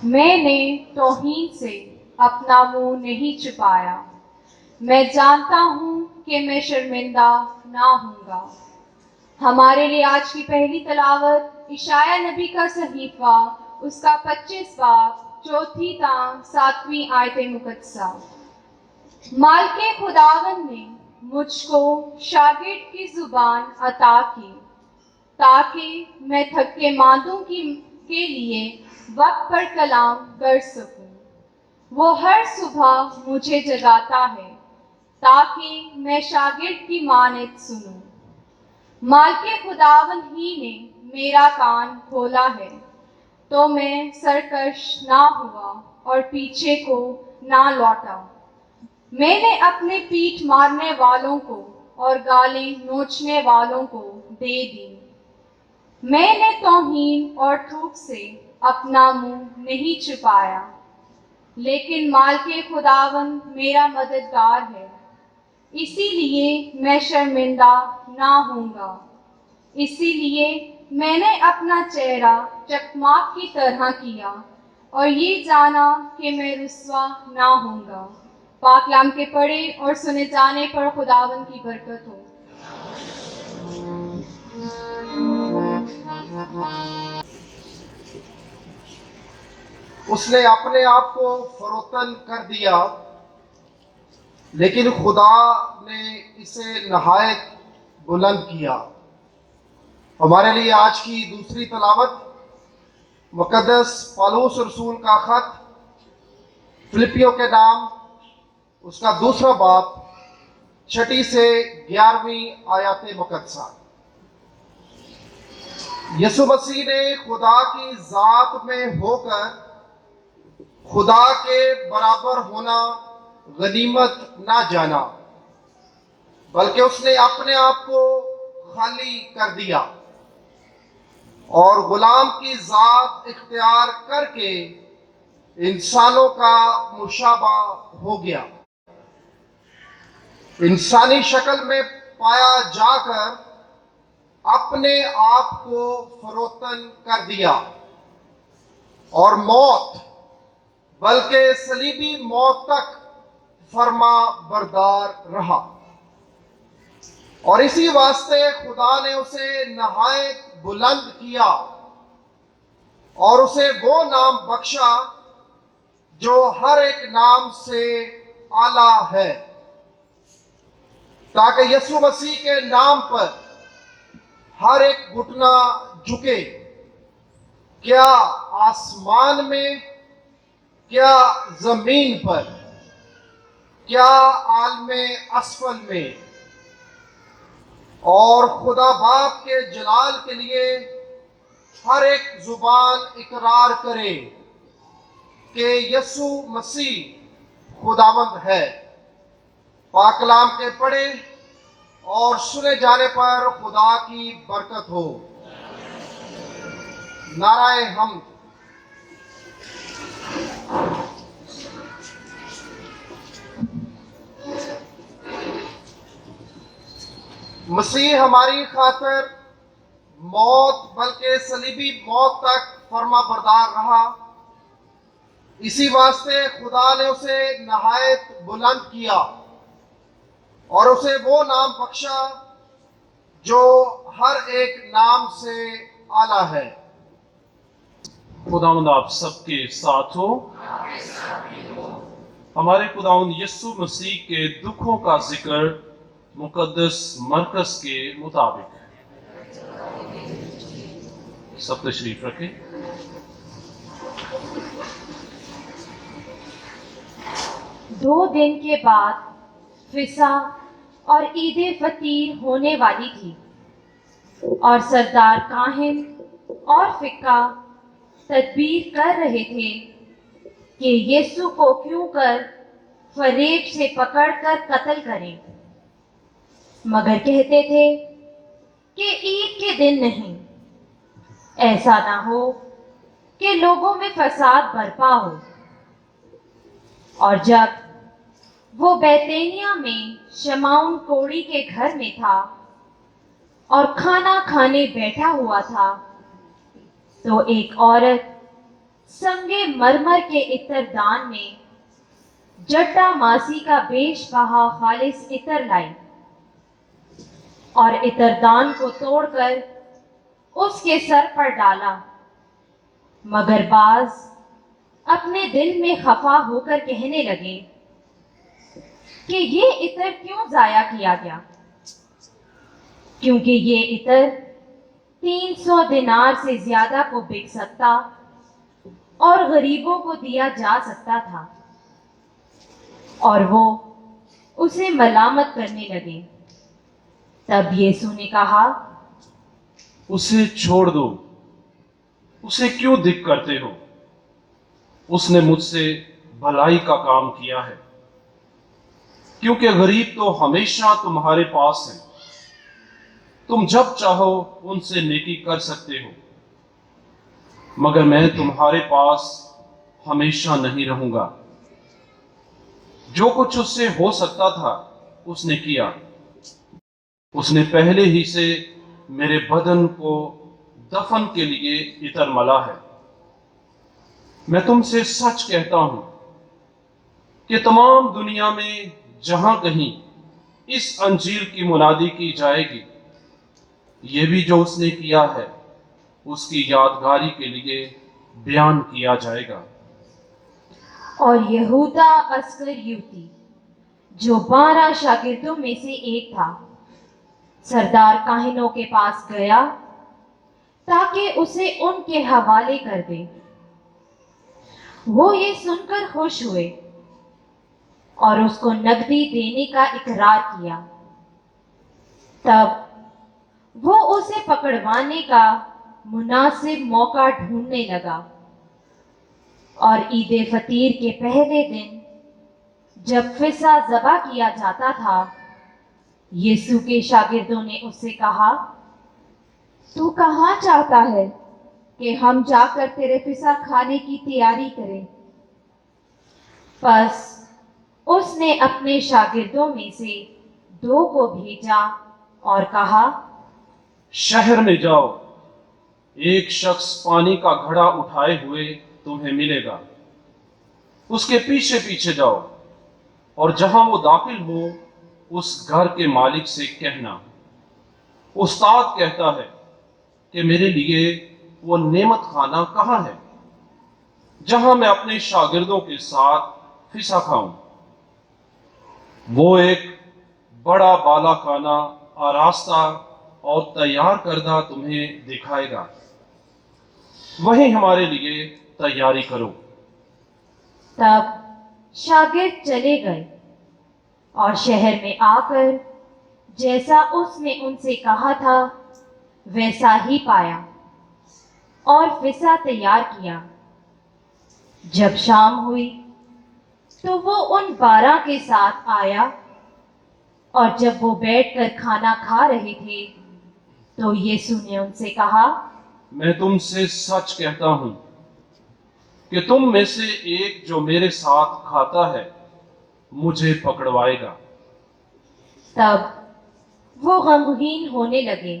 میں نے توہین سے اپنا منہ نہیں چھپایا، میں جانتا ہوں کہ میں شرمندہ نہ ہوں گا۔ ہمارے لیے آج کی پہلی تلاوت اشعیاء نبی کا صحیفہ، اس کا 25 باب 4 تا 7 آیت مقدسہ۔ مالک خداوند نے مجھ کو شاگرد کی زبان عطا کی تاکہ میں تھکے ماندوں کے لیے وقت پر کلام کر سکوں۔ وہ ہر صبح مجھے جگاتا ہے تاکہ میں شاگرد کی مانند سنوں۔ مالک خداوند ہی نے میرا کان کھولا ہے تو میں سرکش نہ ہوا اور پیچھے کو نہ لوٹا۔ میں نے اپنے پیٹھ مارنے والوں کو اور گالیں نوچنے والوں کو دے دی۔ میں نے توہین اور تھوک سے اپنا منہ نہیں چھپایا، لیکن مالک خداوند میرا مددگار ہے، اسی لیے میں شرمندہ نہ ہوں گا۔ اسی لیے میں نے اپنا چہرہ چکماق کی طرح کیا اور یہ جانا کہ میں رسوا نہ ہوں گا۔ پاک کلام کے پڑھے اور سنے جانے پر خداوند کی برکت ہو۔ اس نے اپنے آپ کو فروتن کر دیا، لیکن خدا نے اسے نہایت بلند کیا۔ ہمارے لیے آج کی دوسری تلاوت مقدس پالوس رسول کا خط فلپیوں کے نام، اس کا 2 باب 6 سے 11 آیات مقدسہ۔ یسوع مسیح نے خدا کی ذات میں ہو کر خدا کے برابر ہونا غنیمت نہ جانا، بلکہ اس نے اپنے آپ کو خالی کر دیا اور غلام کی ذات اختیار کر کے انسانوں کا مشابہ ہو گیا۔ انسانی شکل میں پایا جا کر اپنے آپ کو فروتن کر دیا اور موت، بلکہ صلیبی موت تک فرما بردار رہا، اور اسی واسطے خدا نے اسے نہایت بلند کیا اور اسے وہ نام بخشا جو ہر ایک نام سے اعلیٰ ہے، تاکہ یسوع مسیح کے نام پر ہر ایک گھٹنا جھکے، کیا آسمان میں، کیا زمین پر، کیا عالم اسفل میں، اور خدا باپ کے جلال کے لیے ہر ایک زبان اقرار کرے کہ یسوع مسیح خداوند ہے۔ پاک کلام کے پڑھے اور سنے جانے پر خدا کی برکت ہو۔ نعرہ حمد۔ مسیح ہماری خاطر موت، بلکہ صلیبی موت تک فرما بردار رہا، اسی واسطے خدا نے اسے نہایت بلند کیا اور اسے وہ نام بخشا جو ہر ایک نام سے اعلیٰ ہے۔ خداوند آپ سب کے ساتھ ہو۔ ہمارے خداوند یسوع مسیح کے دکھوں کا ذکر مقدس مرکز کے مطابق۔ سب تشریف رکھیں۔ دو دن کے بعد فسح اور عید فطیر ہونے والی تھی، اور سردار کاہن اور فقہ تدبیر کر رہے تھے کہ یسوع کو کیوں کر فریب سے پکڑ کر قتل کریں، مگر کہتے تھے کہ عید کے دن نہیں، ایسا نہ ہو کہ لوگوں میں فساد برپا ہو۔ اور جب وہ بیتینیا میں شمعون کوڑی کے گھر میں تھا اور کھانا کھانے بیٹھا ہوا تھا، تو ایک عورت سنگے مرمر کے عطردان میں جٹا ماسی کا بیش بہا خالص عطر لائی اور عطردان کو توڑ کر اس کے سر پر ڈالا، مگر بعض اپنے دل میں خفا ہو کر کہنے لگے کہ یہ عطر کیوں ضائع کیا گیا، کیونکہ یہ عطر 300 دینار سے زیادہ کو بک سکتا اور غریبوں کو دیا جا سکتا تھا۔ اور وہ اسے ملامت کرنے لگے۔ تب یسوع نے کہا، اسے چھوڑ دو، اسے کیوں دکھ کرتے ہو؟ اس نے مجھ سے بھلائی کا کام کیا ہے، کیونکہ غریب تو ہمیشہ تمہارے پاس ہیں، تم جب چاہو ان سے نیکی کر سکتے ہو، مگر میں تمہارے پاس ہمیشہ نہیں رہوں گا۔ جو کچھ اس سے ہو سکتا تھا اس نے کیا۔ اس نے پہلے ہی سے میرے بدن کو دفن کے لیے عطر ملا ہے۔ میں تم سے سچ کہتا ہوں کہ تمام دنیا میں جہاں کہیں اس انجیل کی منادی کی جائے گی، یہ بھی جو اس نے کیا ہے اس کی یادگاری کے لیے بیان کیا جائے گا۔ اور یہودا اسکریوتی جو 12 شاگردوں میں سے ایک تھا، سردار کاہنوں کے پاس گیا تاکہ اسے ان کے حوالے کر دے۔ وہ یہ سن کر خوش ہوئے اور اس کو نقدی دینے کا اقرار کیا۔ تب وہ اسے پکڑوانے کا مناسب موقع ڈھونڈنے لگا، اور عید فطیر کے پہلے دن جب فصح ذبح کیا جاتا تھا، یسوع کے شاگردوں نے اس سے کہا، تو کہاں چاہتا ہے کہ ہم جا کر تیرے فصح کھانے کی تیاری کریں؟ پس اس نے اپنے شاگردوں میں سے 2 کو بھیجا اور کہا، شہر میں جاؤ، ایک شخص پانی کا گھڑا اٹھائے ہوئے تمہیں ملے گا، اس کے پیچھے پیچھے جاؤ، اور جہاں وہ داخل ہو اس گھر کے مالک سے کہنا، استاد کہتا ہے کہ میرے لیے وہ نعمت خانہ کہاں ہے جہاں میں اپنے شاگردوں کے ساتھ فصح کھاؤں۔ وہ ایک بڑا بالا خانہ آراستہ اور تیار کردہ تمہیں دکھائے گا، وہیں ہمارے لیے تیاری کرو۔ تب شاگرد چلے گئے اور شہر میں آ کر جیسا اس نے ان سے کہا تھا ویسا ہی پایا اور فصح تیار کیا۔ جب شام ہوئی تو وہ ان 12 کے ساتھ آیا، اور جب وہ بیٹھ کر کھانا کھا رہے تھے تو یسوع نے ان سے کہا، میں تم سے سچ کہتا ہوں کہ تم میں سے ایک جو میرے ساتھ کھاتا ہے مجھے پکڑوائے گا۔ تب وہ غمگین ہونے لگے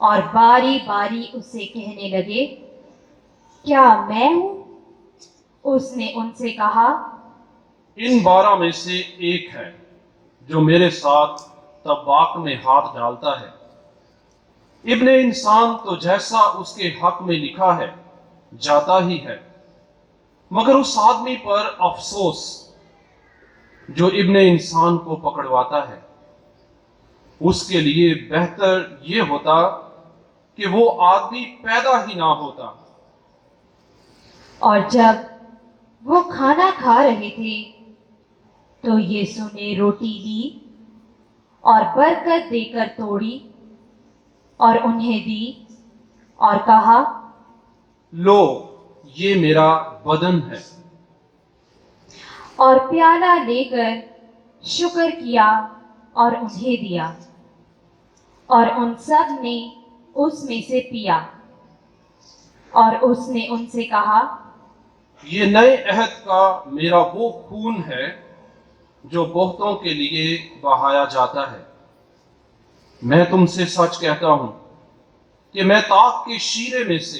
اور باری باری اس سے کہنے لگے، کیا میں ہوں؟ اس نے ان سے کہا، ان 12 میں سے ایک ہے جو میرے ساتھ طباق میں ہاتھ ڈالتا ہے۔ ابن انسان تو جیسا اس کے حق میں لکھا ہے جاتا ہی ہے، مگر اس آدمی پر افسوس جو ابن انسان کو پکڑواتا ہے۔ اس کے لیے بہتر یہ ہوتا کہ وہ آدمی پیدا ہی نہ ہوتا۔ اور جب وہ کھانا کھا رہے تھے تو یسوع نے روٹی لی اور برکت دے کر توڑی اور انہیں دی اور کہا، لو، یہ میرا بدن ہے۔ اور پیالہ لے کر شکر کیا اور انہیں دیا، اور ان سب نے اس میں سے پیا۔ اور اس نے ان سے کہا، یہ نئے عہد کا میرا وہ خون ہے جو بہتوں کے لیے بہایا جاتا ہے۔ میں تم سے سچ کہتا ہوں کہ میں طاق کے شیرے میں سے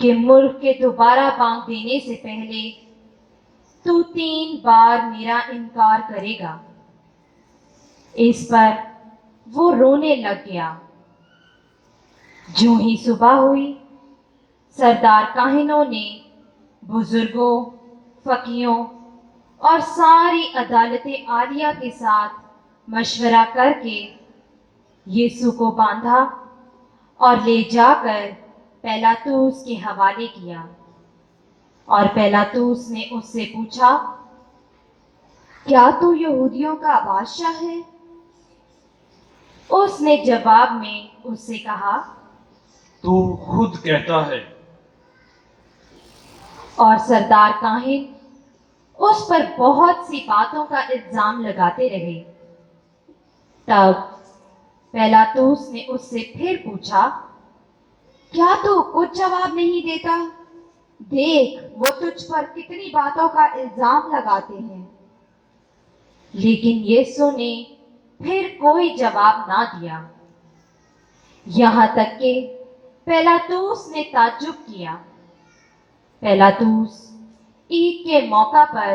کہ ملک کے دوبارہ بانگ دینے سے پہلے تو 3 بار میرا انکار کرے گا۔ اس پر وہ رونے لگ گیا۔ جو ہی صبح ہوئی، سردار کاہنوں نے بزرگوں، فقیہوں اور ساری عدالت عالیہ کے ساتھ مشورہ کر کے یسوع کو باندھا اور لے جا کر پیلاطوس کے حوالے کیا۔ اور پیلاطوس نے اس سے پوچھا، کیا تو یہودیوں کا بادشاہ ہے؟ اس نے جواب میں اس سے کہا، تو خود کہتا ہے۔ اور سردار کاہن اس پر بہت سی باتوں کا الزام لگاتے رہے۔ تب پیلاطوس نے اس سے پھر پوچھا، کیا تو کچھ جواب نہیں دیتا؟ دیکھ وہ تجھ پر کتنی باتوں کا الزام لگاتے ہیں۔ لیکن یسوع نے پھر کوئی جواب نہ دیا، یہاں تک کہ پیلاطوس نے تعجب کیا۔ پیلاطوس عید کے موقع پر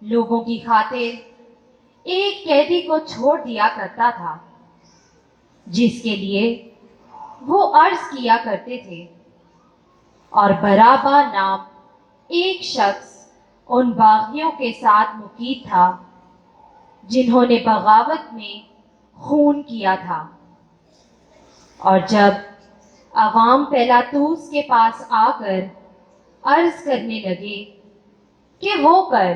لوگوں کی خاطر ایک قیدی کو چھوڑ دیا کرتا تھا، جس کے لیے وہ عرض کیا کرتے تھے، اور بارابا نام ایک شخص ان باغیوں کے ساتھ مقید تھا جنہوں نے بغاوت میں خون کیا تھا۔ اور جب عوام پیلاطوس کے پاس آ کر عرض کرنے لگے کہ وہ کر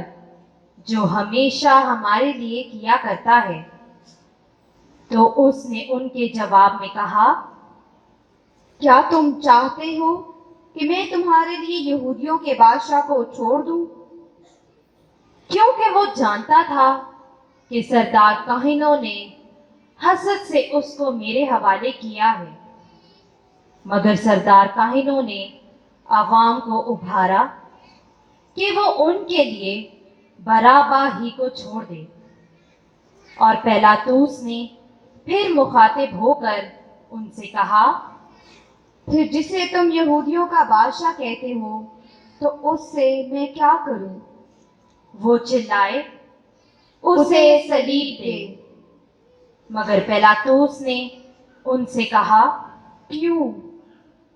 جو ہمیشہ ہمارے لیے کیا کرتا ہے، تو اس نے ان کے جواب میں کہا، کیا تم چاہتے ہو کہ میں تمہارے لیے یہودیوں کے بادشاہ کو چھوڑ دوں؟ کیونکہ وہ جانتا تھا کہ سردار کاہنوں نے حسد سے اس کو میرے حوالے کیا ہے۔ مگر سردار کاہنوں نے عوام کو ابھارا کہ وہ ان کے لیے بارابا ہی کو چھوڑ دے۔ اور پیلاطوس نے پھر مخاطب ہو کر ان سے کہا، پھر جسے تم یہودیوں کا بادشاہ کہتے ہو تو اس سے میں کیا کروں؟ وہ چلائے، اسے صلیب دے۔ مگر پیلاطوس نے ان سے کہا، کیوں؟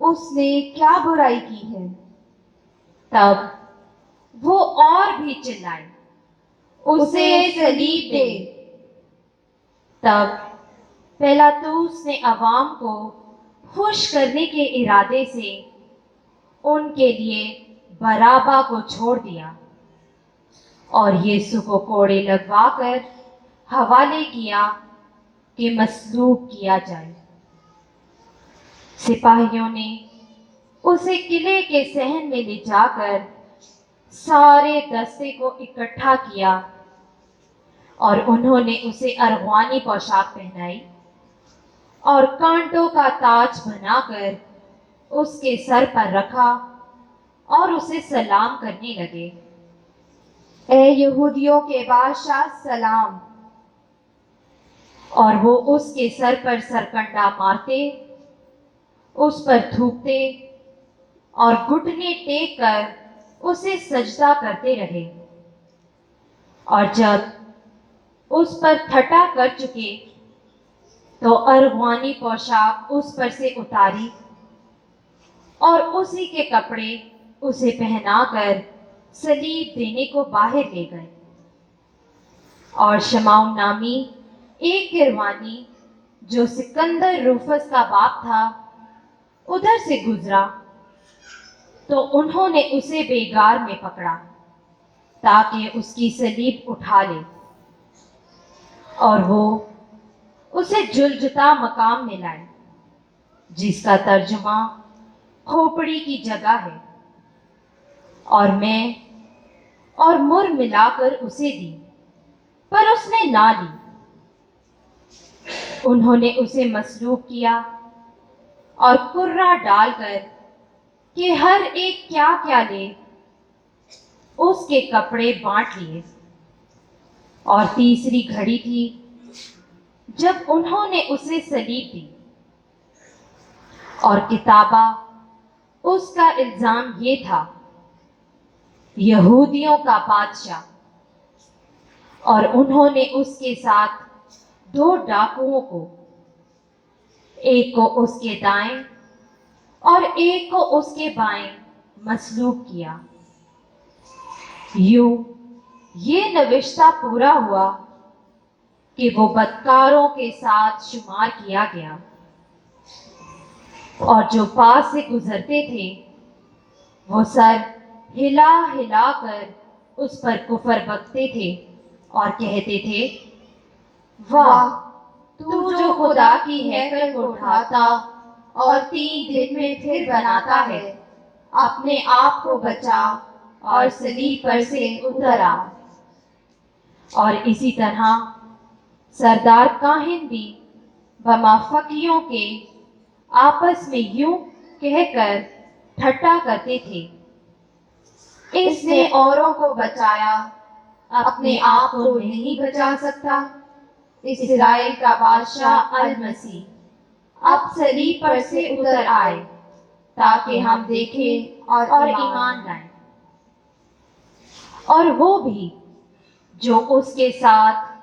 اس نے کیا برائی کی ہے؟ تب وہ اور بھی چلائے، اسے صلیب دے۔ تب پیلاطوس نے عوام کو خوش کرنے کے ارادے سے ان کے لیے بارابا کو چھوڑ دیا اور یسوع کو کوڑے لگوا کر حوالے کیا کہ مصلوب کیا جائے۔ سپاہیوں نے اسے قلعے کے صحن میں لے جا کر سارے دستے کو اکٹھا کیا، اور انہوں نے اسے ارغوانی پوشاک پہنائی اور کانٹوں کا تاج بنا کر اس کے سر پر رکھا اور اسے سلام کرنے لگے۔ اے یہودیوں کے بادشاہ سلام۔ اور وہ اس کے سر پر سرکنڈا مارتے، اس پر تھوکتے اور گھٹنے ٹیک کر اسے سجدہ کرتے رہے۔ اور جب اس پر ٹھٹا کر چکے تو ارغوانی پوشاک اس پر سے اتاری اور اسی کے کپڑے اسے پہنا کر صلیب دینے کو باہر لے گئے۔ اور شمعون نامی ایک کروانی جو سکندر روفس کا باپ تھا ادھر سے گزرا، تو انہوں نے اسے بیگار میں پکڑا تاکہ اس کی صلیب اٹھا لے، اور وہ اسے جلجتا مقام میں لائے، جس کا ترجمہ کھوپڑی کی جگہ ہے، اور میں اور مر ملا کر اسے دی، پر اس نے نہ لی۔ انہوں نے اسے مصلوب کیا اور کرہ ڈال کر کہ ہر ایک کیا کیا لے، اس کے کپڑے بانٹ لیے۔ اور تیسری گھڑی تھی جب انہوں نے اسے صلیب دی، اور کتابہ اس کا الزام یہ تھا، یہودیوں کا بادشاہ، اور انہوں نے اس کے ساتھ 2 ڈاکوؤں کو، ایک کو اس کے دائیں اور ایک کو اس کے بائیں مصلوب کیا۔ یوں یہ نوشتہ پورا ہوا کہ وہ بدکاروں کے ساتھ شمار کیا گیا، اور جو پاس سے گزرتے تھے وہ سر ہلا ہلا کر اس پر کفر بکتے تھے اور کہتے تھے، واہ، تو جو خدا کی ہیکل کو اٹھاتا اور 3 دن میں پھر بناتا ہے، اپنے آپ کو بچا اور صلیب پر سے اتر آ۔ اور اسی طرح سردار کاہن بھی بمافقیوں کے آپس میں یوں کہہ کر ٹھٹا کرتے تھے، اس نے اوروں کو بچایا، اپنے آپ کو نہیں بچا سکتا۔ اسرائیل کا بادشاہ المسیح اب صلیب پر سے اتر آئے تاکہ ہم دیکھیں اور ایمان لائیں۔ اور وہ بھی جو اس کے ساتھ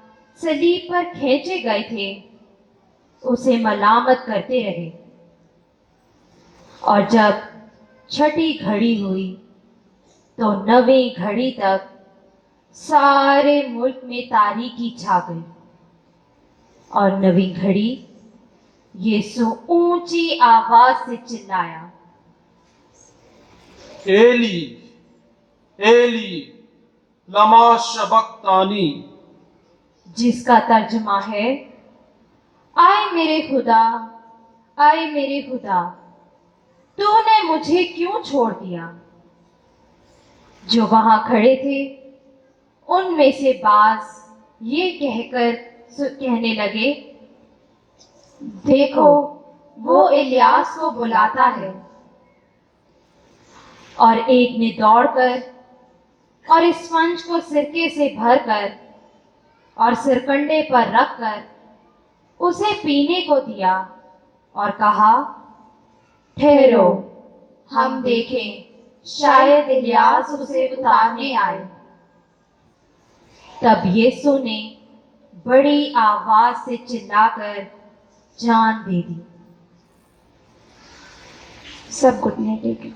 صلیب پر کھینچے گئے تھے اسے ملامت کرتے رہے۔ اور جب 6ٹھی گھڑی ہوئی تو 9ویں گھڑی تک سارے ملک میں تاریکی چھا گئی، اور 9ویں گھڑی یسوع اونچی آواز سے چلایا، ایلی ایلی لما شبقتانی، جس کا ترجمہ ہے، آئے میرے خدا، آئے میرے خدا، تو نے مجھے کیوں چھوڑ دیا؟ جو وہاں کھڑے تھے ان میں سے بعض یہ کہہ کر کہنے لگے، دیکھو وہ الیاس کو بلاتا ہے۔ اور ایک نے دوڑ کر اور اسفنج کو سرکے سے بھر کر اور سرکنڈے پر رکھ کر اسے پینے کو دیا اور کہا، ٹھہرو، ہم دیکھیں شاید الیاس اسے اتارنے آئے۔ تب یسوع نے بڑی آواز سے چلا کر جان دے دی۔ سب گھٹنے ٹیکیں۔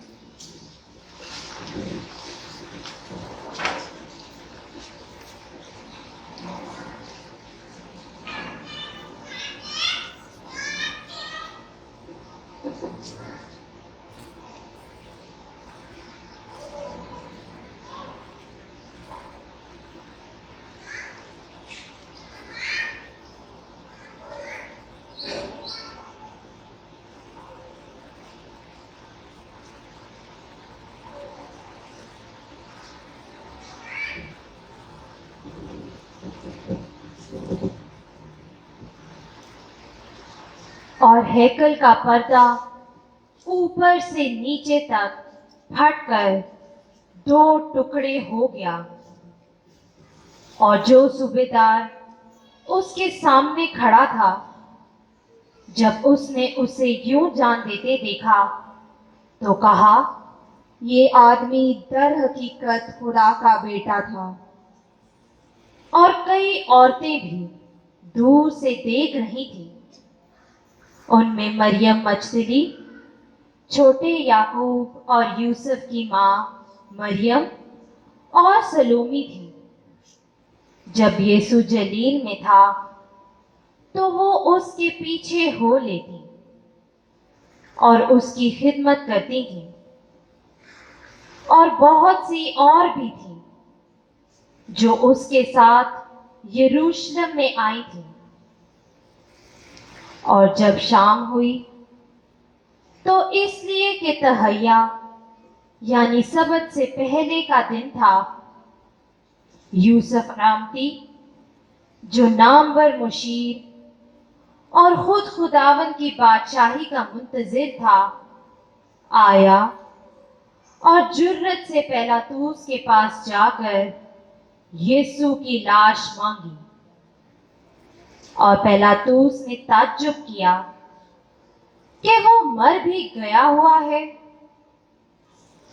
اور ہیکل کا پردہ اوپر سے نیچے تک پھٹ کر 2 ٹکڑے ہو گیا، اور جو صوبیدار اس کے سامنے کھڑا تھا، جب اس نے اسے یوں جان دیتے دیکھا تو کہا، یہ آدمی در حقیقت خدا کا بیٹا تھا۔ اور کئی عورتیں بھی دور سے دیکھ رہی تھیں، ان میں مریم مجدلی، چھوٹے یعقوب اور یوسف کی ماں مریم اور سلومی تھی۔ جب یسوع جلیل میں تھا تو وہ اس کے پیچھے ہو لیتی اور اس کی خدمت کرتی تھیں، اور بہت سی اور بھی تھیں جو اس کے ساتھ یروشلم میں آئی تھیں۔ اور جب شام ہوئی تو اس لیے کہ تہیا یعنی سبت سے پہلے کا دن تھا، یوسف رامتی جو نامور مشیر اور خود خداوند کی بادشاہی کا منتظر تھا، آیا اور جرت سے پیلاطوس کے پاس جا کر یسوع کی لاش مانگی۔ اور پیلاطوس نے تعجب کیا کہ وہ مر بھی گیا ہوا ہے،